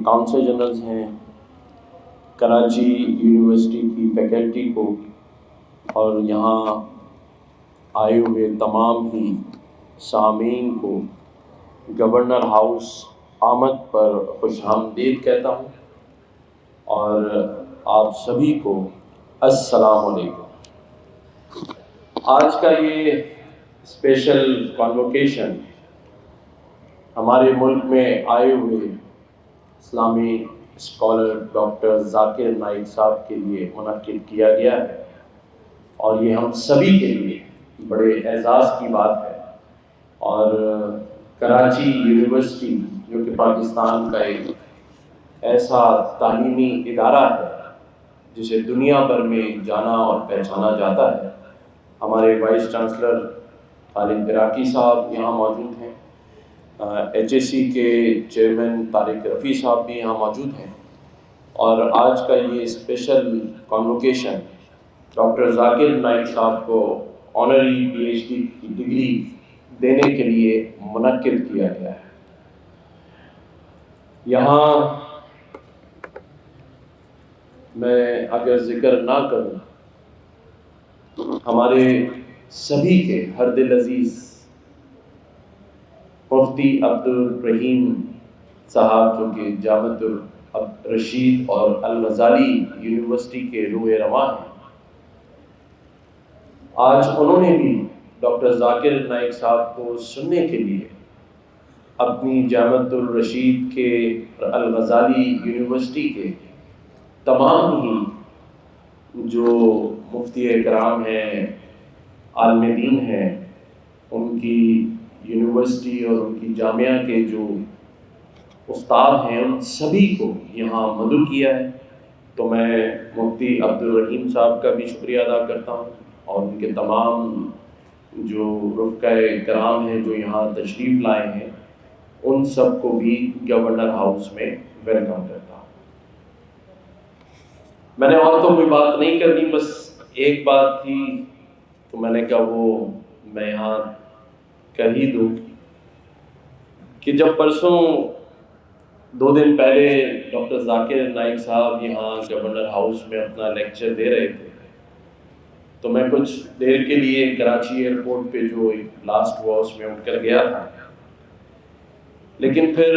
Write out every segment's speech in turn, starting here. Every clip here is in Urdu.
کونسل جنرلز ہیں، کراچی یونیورسٹی کی فیکلٹی کو اور یہاں آئے ہوئے تمام ہی سامعین کو گورنر ہاؤس آمد پر خوش آمدید کہتا ہوں، اور آپ سبھی کو السلام علیکم۔ آج کا یہ اسپیشل کانوکیشن ہمارے ملک میں آئے ہوئے اسلامی اسکالر ڈاکٹر ذاکر نائک صاحب کے لیے منعقد کیا گیا ہے، اور یہ ہم سبھی کے لیے بڑے اعزاز کی بات ہے۔ اور کراچی یونیورسٹی جو کہ پاکستان کا ایک ایسا تعلیمی ادارہ ہے جسے دنیا بھر میں جانا اور پہچانا جاتا ہے، ہمارے وائس چانسلر خالد عراقی صاحب یہاں موجود ہیں، ایچ ایس سی کے چیئرمین طارق رفیع صاحب بھی یہاں موجود ہیں، اور آج کا یہ special convocation doctor Zakir Naik صاحب کو آنری پی ایچ ڈی کی ڈگری دینے کے لیے منعقد کیا گیا ہے۔ یہاں میں اگر ذکر نہ کروں ہمارے سبھی کے ہر دل عزیز مفتی عبدالرحیم صاحب، جو کہ جامعۃ الرشید اور الغزالی یونیورسٹی کے روح رواں ہیں، آج انہوں نے بھی ڈاکٹر ذاکر نائک صاحب کو سننے کے لیے اپنی جامعۃ الرشید کے اور الغزالی یونیورسٹی کے تمام ہی جو مفتی کرام ہیں، عالم دین ہیں، ان کی یونیورسٹی اور ان کی جامعہ کے جو استاد ہیں، ان سبھی کو یہاں مدعو کیا ہے۔ تو میں مفتی عبدالرحیم صاحب کا بھی شکریہ ادا کرتا ہوں، اور ان کے تمام جو رفقا کرام ہیں جو یہاں تشریف لائے ہیں، ان سب کو بھی گورنر ہاؤس میں ویلکم کرتا ہوں۔ میں نے اور تو کوئی بات نہیں کرنی، بس ایک بات تھی تو میں نے کہا وہ میں یہاں کر ہی دوں کہ جب پرسوں 2 دن پہلے ڈاکٹر ذاکر نائک صاحب یہاں گورنر ہاؤس میں اپنا لیکچر دے رہے تھے، تو میں کچھ دیر کے لیے کراچی ایئرپورٹ پہ جو ایک لاسٹ ہوا اس میں اٹھ کر گیا تھا، لیکن پھر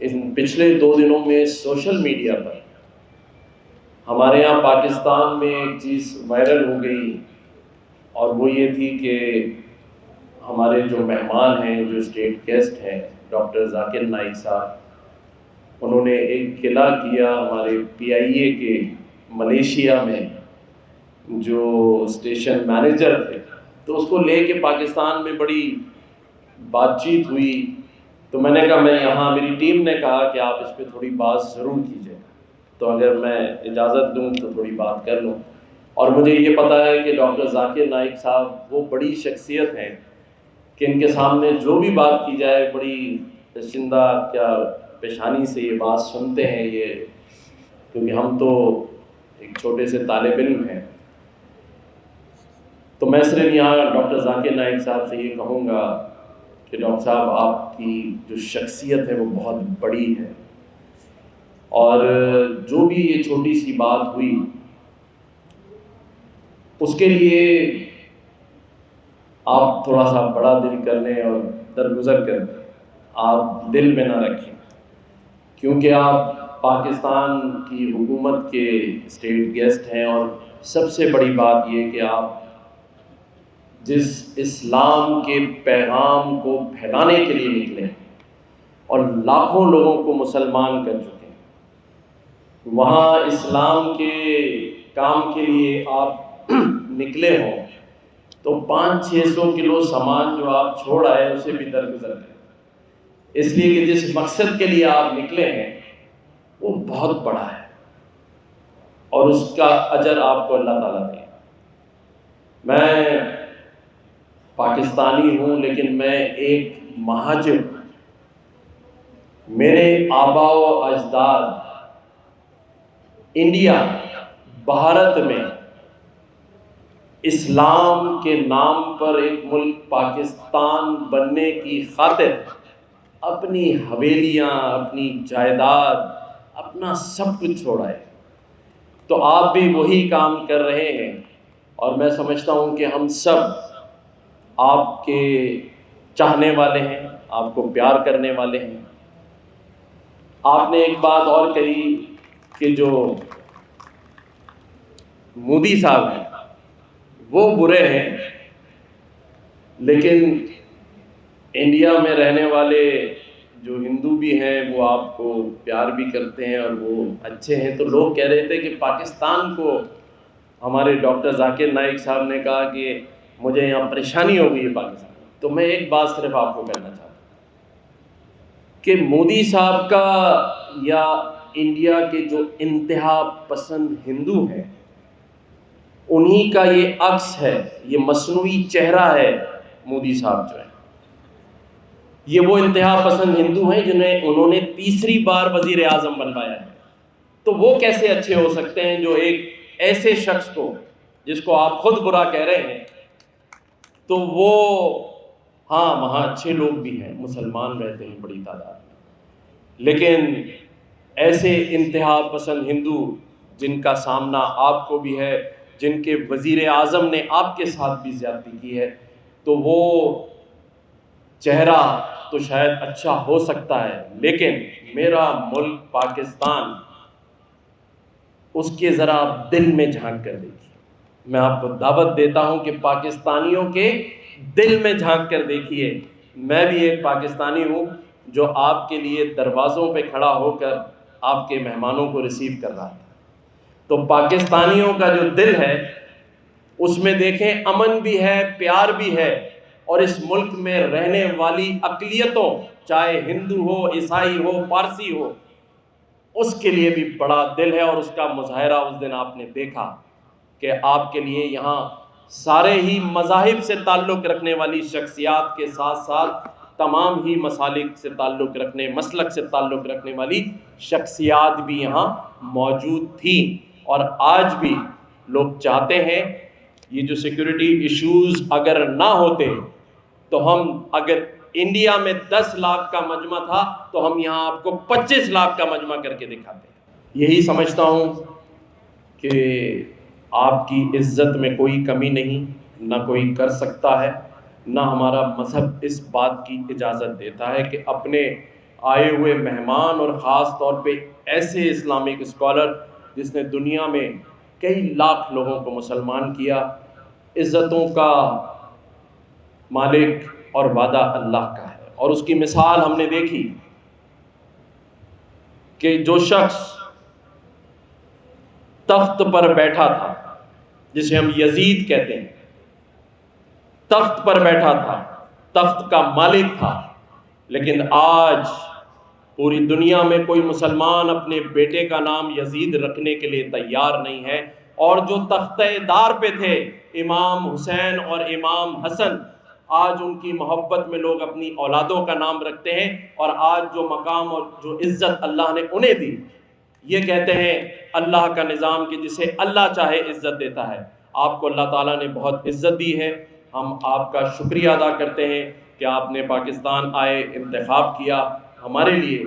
ان پچھلے 2 دنوں میں سوشل میڈیا پر ہمارے یہاں پاکستان میں ایک چیز وائرل ہو گئی، اور وہ یہ تھی کہ ہمارے جو مہمان ہیں، جو اسٹیٹ گیسٹ ہیں ڈاکٹر ذاکر نائک صاحب، انہوں نے ایک قلعہ کیا ہمارے پی آئی اے کے ملیشیا میں جو اسٹیشن مینیجر تھے، تو اس کو لے کے پاکستان میں بڑی بات چیت ہوئی۔ تو میں نے کہا میں یہاں، میری ٹیم نے کہا کہ آپ اس پہ تھوڑی بات ضرور کیجیے، تو اگر میں اجازت دوں تو تھوڑی بات کر لوں۔ اور مجھے یہ پتہ ہے کہ ڈاکٹر ذاکر نائک صاحب وہ بڑی شخصیت ہیں کہ ان کے سامنے جو بھی بات کی جائے بڑی پسندہ کیا پیشانی سے یہ بات سنتے ہیں، یہ کیونکہ ہم تو ایک چھوٹے سے طالب علم ہیں۔ تو میں صرف یہاں ڈاکٹر ذاکر نائک صاحب سے یہ کہوں گا کہ ڈاکٹر صاحب آپ کی جو شخصیت ہے وہ بہت بڑی ہے، اور جو بھی یہ چھوٹی سی بات ہوئی اس کے لیے آپ تھوڑا سا بڑا دل کر لیں اور درگزر کر دیں، آپ دل میں نہ رکھیں، کیونکہ آپ پاکستان کی حکومت کے اسٹیٹ گیسٹ ہیں، اور سب سے بڑی بات یہ کہ آپ جس اسلام کے پیغام کو پھیلانے کے لیے نکلے اور لاکھوں لوگوں کو مسلمان کر چکے ہیں، وہاں اسلام کے کام کے لیے آپ نکلے ہوں تو 500-600 کلو سامان جو آپ چھوڑ آئے اسے بھی درگزر کریں، اس لیے کہ جس مقصد کے لیے آپ نکلے ہیں وہ بہت بڑا ہے، اور اس کا اجر آپ کو اللہ تعالیٰ دے۔ میں پاکستانی ہوں، لیکن میں ایک مہاجر ہوں۔ میرے آبا و اجداد انڈیا، بھارت میں اسلام کے نام پر ایک ملک پاکستان بننے کی خاطر اپنی حویلیاں، اپنی جائیداد، اپنا سب کچھ چھوڑا ہے. تو آپ بھی وہی کام کر رہے ہیں، اور میں سمجھتا ہوں کہ ہم سب آپ کے چاہنے والے ہیں، آپ کو پیار کرنے والے ہیں. آپ نے ایک بات اور کہی کہ جو مودی صاحب ہیں وہ برے ہیں، لیکن انڈیا میں رہنے والے جو ہندو بھی ہیں وہ آپ کو پیار بھی کرتے ہیں اور وہ اچھے ہیں. تو لوگ کہہ رہے تھے کہ پاکستان کو، ہمارے ڈاکٹر ذاکر نائک صاحب نے کہا کہ مجھے یہاں پریشانی ہو گئی ہے پاکستان. تو میں ایک بات صرف آپ کو کہنا چاہتا ہوں کہ مودی صاحب کا یا انڈیا کے جو انتہا پسند ہندو ہیں انہی کا یہ عکس ہے، یہ مصنوعی چہرہ ہے. مودی صاحب جو ہے یہ وہ انتہا پسند ہندو ہیں انہوں نے تیسری بار وزیر اعظم بنوایا ہے. تو وہ کیسے اچھے ہو سکتے ہیں جو ایک ایسے شخص کو، جس کو آپ خود برا کہہ رہے ہیں، تو وہ ہاں وہاں اچھے لوگ بھی ہیں، مسلمان رہتے ہیں بڑی تعداد میں، لیکن ایسے انتہا پسند ہندو جن کا سامنا آپ کو بھی ہے، جن کے وزیر اعظم نے آپ کے ساتھ بھی زیادتی کی ہے، تو وہ چہرہ تو شاید اچھا ہو سکتا ہے، لیکن میرا ملک پاکستان، اس کے ذرا آپ دل میں جھانک کر دیکھیے. میں آپ کو دعوت دیتا ہوں کہ پاکستانیوں کے دل میں جھانک کر دیکھیے. میں بھی ایک پاکستانی ہوں جو آپ کے لیے دروازوں پہ کھڑا ہو کر آپ کے مہمانوں کو ریسیو کر رہا تھا. تو پاکستانیوں کا جو دل ہے اس میں دیکھیں امن بھی ہے، پیار بھی ہے، اور اس ملک میں رہنے والی اقلیتوں، چاہے ہندو ہو، عیسائی ہو، پارسی ہو، اس کے لیے بھی بڑا دل ہے. اور اس کا مظاہرہ اس دن آپ نے دیکھا کہ آپ کے لیے یہاں سارے ہی مذاہب سے تعلق رکھنے والی شخصیات کے ساتھ ساتھ تمام ہی مسالک سے تعلق رکھنے، مسلک سے تعلق رکھنے والی شخصیات بھی یہاں موجود تھیں. اور آج بھی لوگ چاہتے ہیں یہ جو سیکورٹی ایشوز اگر نہ ہوتے تو ہم، اگر انڈیا میں 10 لاکھ کا مجمع تھا تو ہم یہاں آپ کو 25 لاکھ کا مجمع کر کے دکھاتے ہیں. یہی سمجھتا ہوں کہ آپ کی عزت میں کوئی کمی نہیں، نہ کوئی کر سکتا ہے، نہ ہمارا مذہب اس بات کی اجازت دیتا ہے کہ اپنے آئے ہوئے مہمان، اور خاص طور پہ ایسے اسلامک اسکالر جس نے دنیا میں کئی لاکھ لوگوں کو مسلمان کیا. عزتوں کا مالک اور وعدہ اللہ کا ہے، اور اس کی مثال ہم نے دیکھی کہ جو شخص تخت پر بیٹھا تھا، جسے ہم یزید کہتے ہیں، تخت پر بیٹھا تھا، تخت کا مالک تھا، لیکن آج پوری دنیا میں کوئی مسلمان اپنے بیٹے کا نام یزید رکھنے کے لیے تیار نہیں ہے. اور جو تختہ دار پہ تھے امام حسین اور امام حسن، آج ان کی محبت میں لوگ اپنی اولادوں کا نام رکھتے ہیں، اور آج جو مقام اور جو عزت اللہ نے انہیں دی، یہ کہتے ہیں اللہ کا نظام کہ جسے اللہ چاہے عزت دیتا ہے. آپ کو اللہ تعالیٰ نے بہت عزت دی ہے. ہم آپ کا شکریہ ادا کرتے ہیں کہ آپ نے پاکستان آئے، انتخاب کیا. ہمارے لیے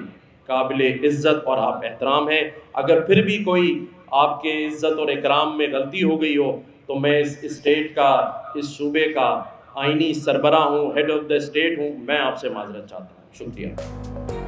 قابل عزت اور آپ احترام ہیں. اگر پھر بھی کوئی آپ کے عزت اور اکرام میں غلطی ہو گئی ہو تو میں اس اسٹیٹ کا، اس صوبے کا آئینی سربراہ ہوں، ہیڈ آف دا اسٹیٹ ہوں، میں آپ سے معذرت چاہتا ہوں. شکریہ.